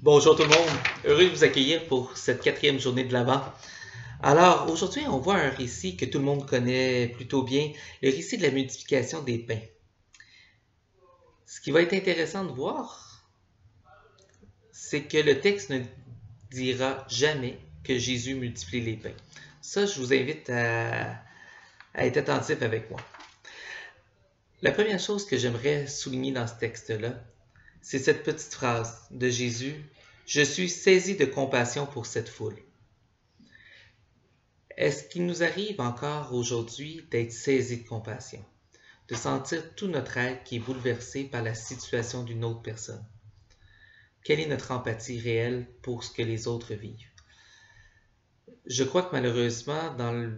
Bonjour tout le monde, heureux de vous accueillir pour cette 4e journée de l'Avent. Alors aujourd'hui on voit un récit que tout le monde connaît plutôt bien, le récit de la multiplication des pains. Ce qui va être intéressant de voir, c'est que le texte ne dira jamais que Jésus multiplie les pains. Ça, je vous invite à être attentif avec moi. La première chose que j'aimerais souligner dans ce texte-là, c'est cette petite phrase de Jésus: « Je suis saisi de compassion pour cette foule. » Est-ce qu'il nous arrive encore aujourd'hui d'être saisi de compassion, de sentir tout notre être qui est bouleversé par la situation d'une autre personne? Quelle est notre empathie réelle pour ce que les autres vivent? Je crois que malheureusement, dans le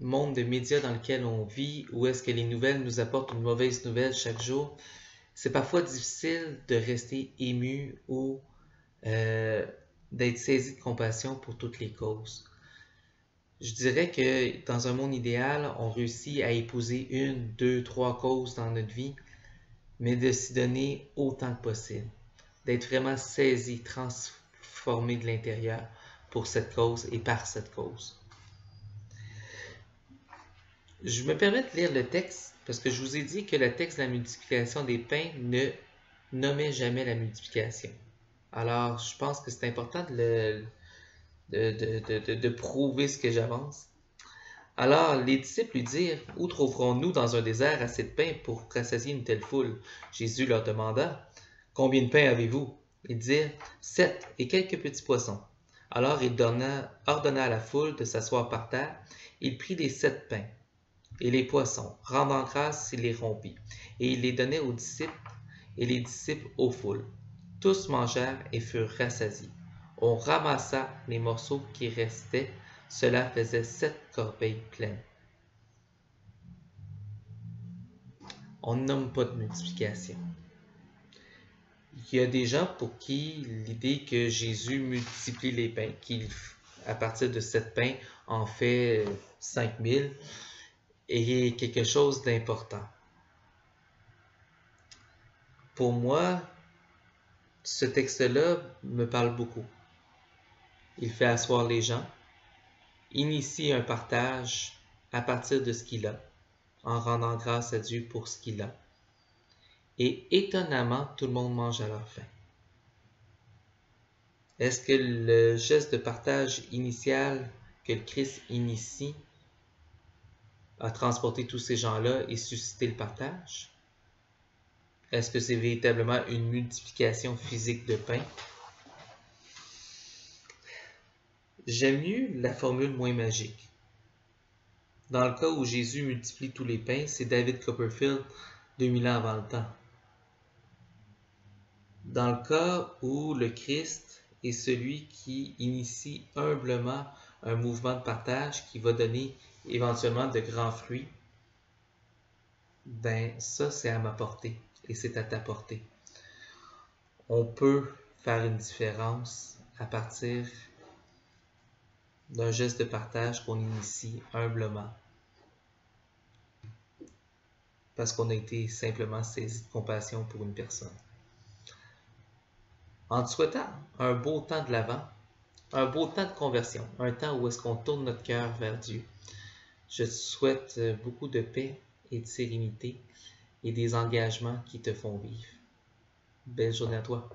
monde de médias dans lequel on vit, où est-ce que les nouvelles nous apportent une mauvaise nouvelle chaque jour, c'est parfois difficile de rester ému ou d'être saisi de compassion pour toutes les causes. Je dirais que dans un monde idéal, on réussit à épouser 1, 2, 3 causes dans notre vie, mais de s'y donner autant que possible, d'être vraiment saisi, transformé de l'intérieur pour cette cause et par cette cause. Je me permets de lire le texte parce que je vous ai dit que le texte de la multiplication des pains ne nommait jamais la multiplication. Alors, je pense que c'est important de prouver ce que j'avance. Alors, les disciples lui dirent: « Où trouverons-nous dans un désert assez de pain pour rassasier une telle foule? » Jésus leur demanda: « Combien de pains avez-vous? » Ils dirent: « 7 et quelques petits poissons. » Alors il ordonna à la foule de s'asseoir par terre. Il prit les 7 pains et les poissons, rendant grâce, il les rompit, et il les donnait aux disciples, et les disciples aux foules. Tous mangèrent et furent rassasiés. On ramassa les morceaux qui restaient, cela faisait 7 corbeilles pleines. On ne nomme pas de multiplication. Il y a des gens pour qui l'idée que Jésus multiplie les pains, qu'il à partir de 7 pains en fait 5000, est quelque chose d'important. Pour moi, ce texte-là me parle beaucoup. Il fait asseoir les gens, initie un partage à partir de ce qu'il a, en rendant grâce à Dieu pour ce qu'il a. Et étonnamment, tout le monde mange à leur faim. Est-ce que le geste de partage initial que le Christ initie a transporté tous ces gens-là et suscité le partage? Est-ce que c'est véritablement une multiplication physique de pain? J'aime mieux la formule moins magique. Dans le cas où Jésus multiplie tous les pains, c'est David Copperfield 2000 ans avant le temps. Dans le cas où le Christ est celui qui initie humblement un mouvement de partage qui va donner éventuellement de grands fruits, ben ça c'est à ma portée et c'est à ta portée. On peut faire une différence à partir d'un geste de partage qu'on initie humblement parce qu'on a été simplement saisi de compassion pour une personne. En te souhaitant un beau temps de l'Avent, un beau temps de conversion, un temps où est-ce qu'on tourne notre cœur vers Dieu, je te souhaite beaucoup de paix et de sérénité et des engagements qui te font vivre. Belle journée à toi.